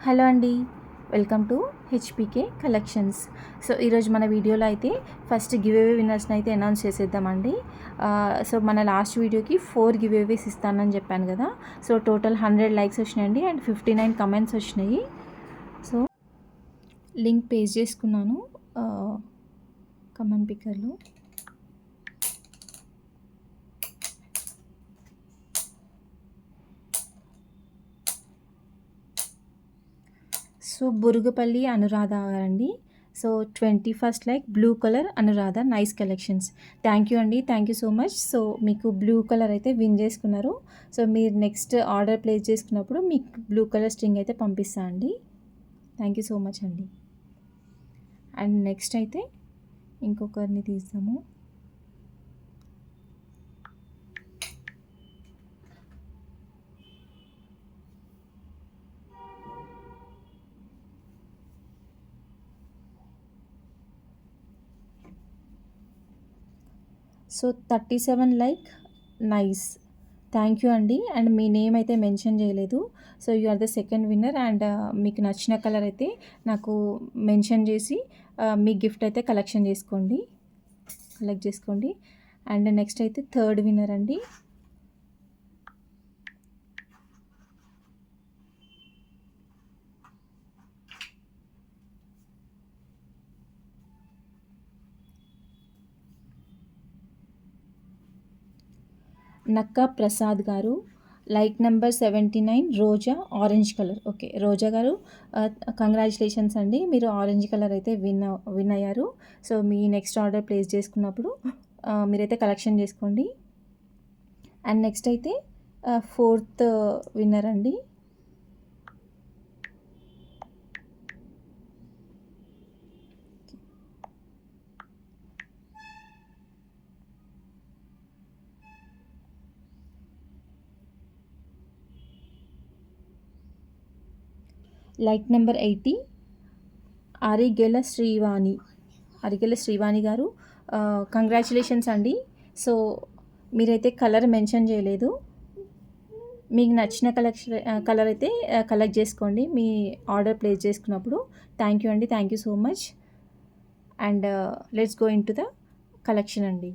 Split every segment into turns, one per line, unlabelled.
Hello అండి, welcome to HPK collections. So ఈరోజు మన వీడియోలో అయితే ఫస్ట్ గివ్ అవే విన్నర్స్ని అయితే అనౌన్స్ చేసేద్దామండి. సో మన లాస్ట్ వీడియోకి 4 గివ్ అవేస్ ఇస్తానని చెప్పాను కదా. సో టోటల్ 100 లైక్స్ వచ్చినాయండి అండ్ 59 కమెంట్స్ వచ్చినాయి. సో లింక్ పేస్ట్ చేసుకున్నాను కమెంట్ పిక్కర్లో. సో బురుగుపల్లి అనురాధ గారండి. So 21st like blue colour Anuradha, nice collections. Thank you అండి, thank you so much. So మీకు బ్లూ కలర్ అయితే విన్ చేసుకున్నారు. సో మీరు నెక్స్ట్ ఆర్డర్ ప్లేస్ చేసుకున్నప్పుడు మీకు బ్లూ కలర్ స్ట్రింగ్ అయితే పంపిస్తా అండి. థ్యాంక్ యూ సో మచ్ అండి. అండ్ నెక్స్ట్ అయితే ఇంకొకరిని తీస్తాము. So 37 like, nice, thank you అండి. అండ్ మీ నేమ్ అయితే మెన్షన్ చేయలేదు. So you are the second winner. And మీకు నచ్చిన కలర్ అయితే నాకు మెన్షన్ చేసి మీ గిఫ్ట్ అయితే కలెక్ట్ చేసుకోండి. అండ్ నెక్స్ట్ అయితే థర్డ్ విన్నర్ అండి. నక్కా ప్రసాద్ గారు, like number 79, Roja, orange colour. Okay రోజా గారు, కంగ్రాచులేషన్స్ అండి, మీరు ఆరెంజ్ కలర్ అయితే విన్ అయ్యారు. సో మీ నెక్స్ట్ ఆర్డర్ ప్లేస్ చేసుకున్నప్పుడు మీరైతే కలెక్షన్ చేసుకోండి. అండ్ నెక్స్ట్ అయితే ఫోర్త్ విన్నర్ అండి. లైక్ నెంబర్ 80, అరిగెల శ్రీవాణి గారు, కంగ్రాచులేషన్స్ అండి. సో మీరైతే కలర్ మెన్షన్ చేయలేదు. మీకు నచ్చిన కలర్ అయితే కలెక్ట్ చేసుకోండి మీ ఆర్డర్ ప్లేస్ చేసుకున్నప్పుడు. థ్యాంక్ యూ అండి, thank you so much. And let's go in to the collection అండి.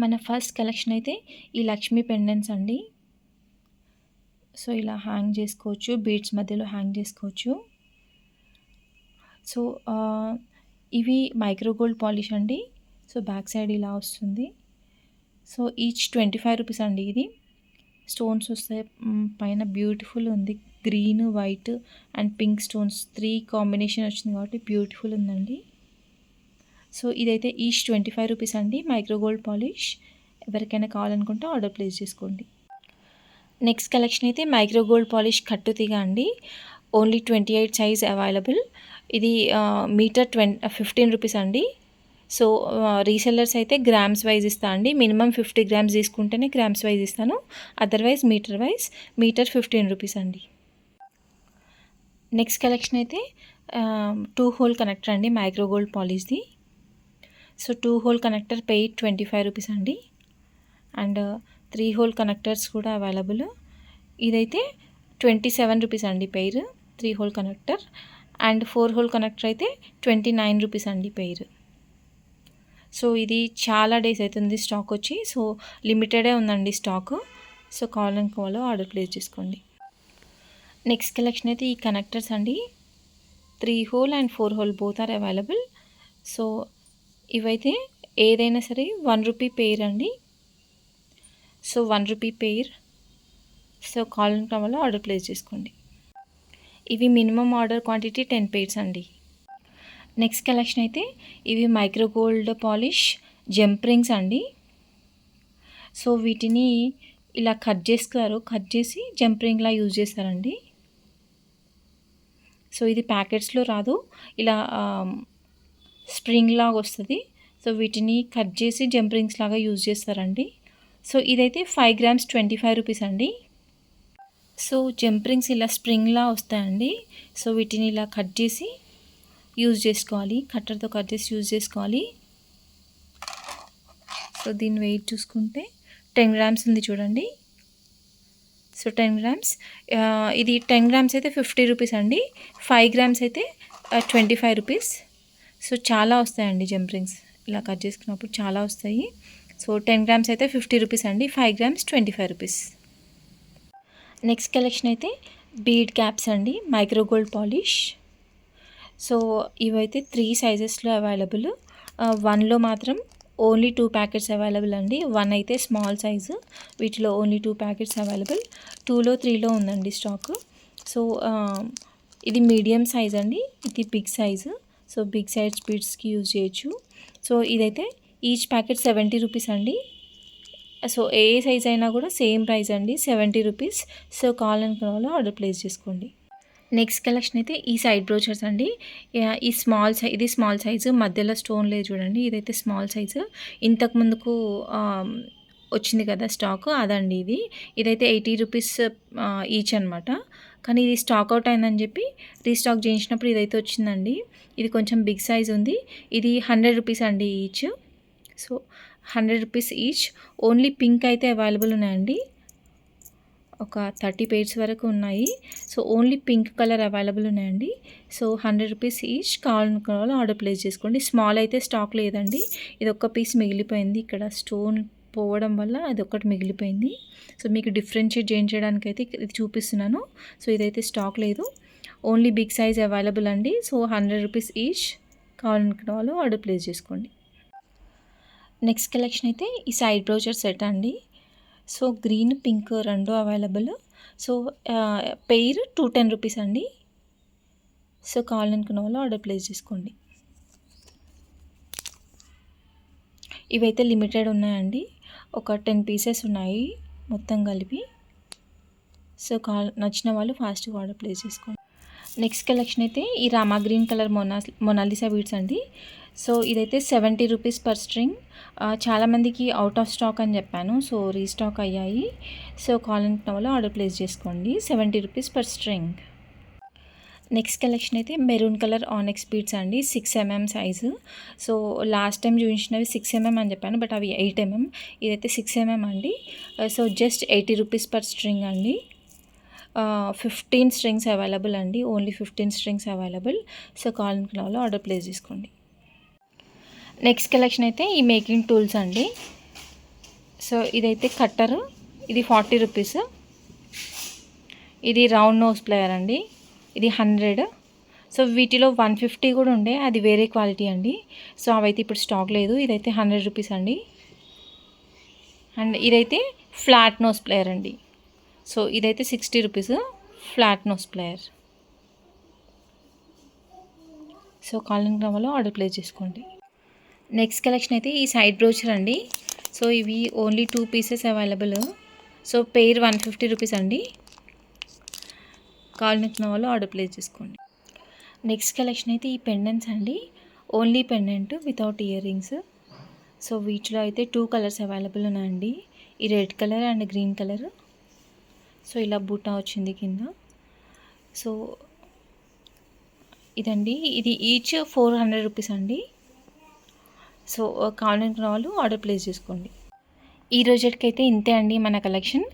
మన ఫస్ట్ కలెక్షన్ అయితే ఈ లక్ష్మీ పెండెంట్స్ అండి. సో ఇలా హ్యాంగ్ చేసుకోవచ్చు, బీడ్స్ మధ్యలో హ్యాంగ్ చేసుకోవచ్చు. సో ఇవి మైక్రో గోల్డ్ పాలిష్ అండి. సో బ్యాక్ సైడ్ ఇలా వస్తుంది. సో ఈచ్ 25 రూపీస్ అండి. ఇది స్టోన్స్ వస్తాయి పైన, బ్యూటిఫుల్ ఉంది. Green, white and pink stones 3 combination వచ్చింది కాబట్టి బ్యూటిఫుల్ ఉందండి. సో ఇదైతే ఈచ్ 25 రూపీస్ అండి, మైక్రో గోల్డ్ పాలిష్. ఎవరికైనా కావాలనుకుంటే ఆర్డర్ ప్లేస్ చేసుకోండి. నెక్స్ట్ కలెక్షన్ అయితే మైక్రో గోల్డ్ పాలిష్ కట్టుతీగ అండి. Only 28 size available. ఇది మీటర్ 15 రూపీస్ అండి. సో రీసెల్లర్స్ అయితే గ్రామ్స్ వైజ్ ఇస్తా అండి. మినిమం 50 గ్రామ్స్ తీసుకుంటేనే గ్రామ్స్ వైజ్ ఇస్తాను, అదర్వైజ్ మీటర్ 15 రూపీస్ అండి. నెక్స్ట్ కలెక్షన్ అయితే 2 హోల్ కనెక్టర్ అండి, మైక్రో గోల్డ్ పాలిష్ది. So 2 hole connector pair 25 rupees అండి. అండ్ 3 హోల్ కనెక్టర్స్ కూడా అవైలబుల్. ఇదైతే 27 రూపీస్ అండి pair, 3 hole connector. And 4 hole connector అయితే 29 రూపీస్ అండి పెయిర్. సో ఇది చాలా డేస్ అవుతుంది స్టాక్ వచ్చి, సో లిమిటెడే ఉందండి స్టాక్. సో కావాలో ఆర్డర్ ప్లేస్ చేసుకోండి. నెక్స్ట్ కలెక్షన్ అయితే ఈ కనెక్టర్స్ అండి, 3 hole and 4 hole both are available. So ఇవైతే ఏదైనా సరే 1 రూపీ పెయిర్ అండి. So 1 rupee pair. సో కావాలో ఆర్డర్ ప్లేస్ చేసుకోండి. ఇవి మినిమం ఆర్డర్ క్వాంటిటీ 10 పెయిర్స్ అండి. నెక్స్ట్ కలెక్షన్ అయితే ఇవి micro gold polish jump rings అండి. సో వీటిని ఇలా కట్ చేసి జంప్ రింగ్లా యూజ్ చేస్తారండి. సో ఇది ప్యాకెట్స్లో రాదు, ఇలా స్ప్రింగ్ లాగా వస్తుంది. సో వీటిని కట్ చేసి జంప్ రింగ్స్ లాగా యూజ్ చేస్తారండి. సో ఇదైతే 5 గ్రామ్స్ 25 రూపీస్ అండి. సో జంప్ రింగ్స్ ఇలా స్ప్రింగ్లా వస్తాయండి. సో వీటిని ఇలా కట్ చేసి యూజ్ చేసుకోవాలి, కట్టర్తో కట్ చేసి యూజ్ చేసుకోవాలి. సో దీని వెయిట్ చూసుకుంటే 10 గ్రామ్స్ ఉంది చూడండి. సో 10 గ్రామ్స్, ఇది 10 గ్రామ్స్ అయితే 50 రూపీస్ అండి, 5 గ్రామ్స్ అయితే 25 రూపీస్. సో చాలా వస్తాయండి జంప్ రింగ్స్, ఇలా కట్ చేసుకున్నప్పుడు చాలా వస్తాయి. సో 10 గ్రామ్స్ అయితే 50 రూపీస్ అండి, 5 గ్రామ్స్ 25 రూపీస్. నెక్స్ట్ కలెక్షన్ అయితే బీడ్ క్యాప్స్ అండి, మైక్రో గోల్డ్ పాలిష్. సో ఇవైతే 3 సైజెస్లో అవైలబుల్. 1లో మాత్రం ఓన్లీ 2 ప్యాకెట్స్ అవైలబుల్ అండి. 1 అయితే స్మాల్ సైజు, వీటిలో ఓన్లీ 2 ప్యాకెట్స్ అవైలబుల్. 2లో 3లో ఉందండి స్టాక్. సో ఇది మీడియం సైజ్ అండి, ఇది big size. So big size బీడ్స్కి యూజ్ చేయొచ్చు. సో ఇదైతే ఈచ్ ప్యాకెట్ 70 రూపీస్ అండి. సో ఏ సైజ్ అయినా కూడా సేమ్ ప్రైస్ అండి, 70 రూపీస్. సో కావాలనుకున్న ఆర్డర్ ప్లేస్ చేసుకోండి. నెక్స్ట్ కలెక్షన్ అయితే ఈ సైడ్ బ్రోచర్స్ అండి. ఈ ఇది స్మాల్ సైజు, మధ్యలో స్టోన్ లేదు చూడండి, ఇదైతే స్మాల్ సైజు. ఇంతకు ముందుకు వచ్చింది కదా స్టాక్, అదండి ఇది. ఇదైతే 80 రూపీస్ ఈచ్ అనమాట. కానీ ఇది స్టాక్ అవుట్ అయిందని చెప్పి రీస్టాక్ చేయించినప్పుడు ఇదైతే వచ్చిందండి. ఇది కొంచెం బిగ్ సైజ్ ఉంది. ఇది 100 రూపీస్ అండి each. So 100 rupees each. Only pink అయితే అవైలబుల్ ఉన్నాయండి, ఒక 30 పేర్స్ వరకు ఉన్నాయి. So only pink colour available ఉన్నాయండి. So 100 rupees each. కావాలనుకున్న వాళ్ళు ఆర్డర్ ప్లేస్ చేసుకోండి. స్మాల్ అయితే స్టాక్ లేదండి, ఇది ఒక్క పీస్ మిగిలిపోయింది, ఇక్కడ స్టోన్ పోవడం వల్ల అది ఒక్కటి మిగిలిపోయింది. సో మీకు డిఫరెన్షియేట్ చేయించడానికి అయితే ఇది చూపిస్తున్నాను. సో ఇదైతే స్టాక్ లేదు, ఓన్లీ బిగ్ సైజ్ అవైలబుల్ అండి. So 100 rupees each. కావాలనుకున్న వాళ్ళు ఆర్డర్ ప్లేస్ చేసుకోండి. నెక్స్ట్ కలెక్షన్ అయితే ఈ సైడ్ బ్రోచర్ సెట్ అండి. సో గ్రీన్ పింక్ రెండు అవైలబుల్. సో పెయిర్ 210 రూపీస్ అండి. సో కావాలనుకున్న వాళ్ళు ఆర్డర్ ప్లేస్ చేసుకోండి. ఇవైతే లిమిటెడ్ ఉన్నాయండి, ఒక 10 పీసెస్ ఉన్నాయి మొత్తం కలిపి. సో నచ్చిన వాళ్ళు ఫాస్ట్గా ఆర్డర్ ప్లేస్ చేసుకోండి. నెక్స్ట్ కలెక్షన్ అయితే ఈ Rama green colour Mona Lisa beads అండి. సో ఇదైతే 70 రూపీస్ పర్ స్ట్రింగ్. చాలామందికి అవుట్ ఆఫ్ స్టాక్ అని చెప్పాను, సో రీస్టాక్ అయ్యాయి. సో కావాలనుకున్న వాళ్ళు ఆర్డర్ ప్లేస్ చేసుకోండి. 70 rupees per string. Next collection అయితే మెరూన్ కలర్ ఆనెక్స్ బీడ్స్ అండి, 6 mm size. So last time చూపించినవి 6 mm అని చెప్పాను, బట్ అవి 8 mm. ఇదైతే 6 mm అండి. So just 80 rupees per string అండి. 15 స్ట్రింగ్స్ అవైలబుల్ అండి, ఓన్లీ 15 స్ట్రింగ్స్ అవైలబుల్. సో కావాలనుకున్న వాళ్ళు ఆర్డర్ ప్లేస్ చేసుకోండి. నెక్స్ట్ కలెక్షన్ అయితే ఈ మేకింగ్ టూల్స్ అండి. సో ఇదైతే కట్టరు, ఇది 40 రూపీస్. ఇది రౌండ్ నోస్ ప్లేయర్ అండి, ఇది 100. సో వీటిలో 150 కూడా ఉండే, అది వేరే క్వాలిటీ అండి. సో అవైతే ఇప్పుడు స్టాక్ లేదు. ఇదైతే 100 రూపీస్ అండి. అండ్ ఇదైతే ఫ్లాట్ నోస్ ప్లేయర్ అండి. సో ఇదైతే 60 rupees flat nose player. So కావాలనుకున్న వాళ్ళు ఆర్డర్ ప్లేస్ చేసుకోండి. నెక్స్ట్ కలెక్షన్ అయితే ఈ సైడ్ బ్రోచర్ అండి. సో ఇవి only 2 pieces available. So pair 150 rupees అండి. కావాలనుకున్న వాళ్ళు ఆర్డర్ ప్లేస్ చేసుకోండి. నెక్స్ట్ కలెక్షన్ అయితే ఈ పెండెంట్స్ అండి, only pendant without ear rings. So వీటిలో అయితే 2 కలర్స్ అవైలబుల్ ఉన్నాయండి, ఈ red colour and green colour. So ఇలా బూటా వచ్చింది కింద. సో ఇదండి, ఇది ఈచ్ 400 రూపీస్ అండి. సో కావాలనుకున్న వాళ్ళు ఆర్డర్ ప్లేస్ చేసుకోండి. ఈ రోజుకైతే ఇంతే అండి మన కలెక్షన్.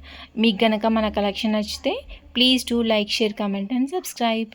మీకు గనక మన కలెక్షన్ నచ్చితే please do like, share, comment and subscribe.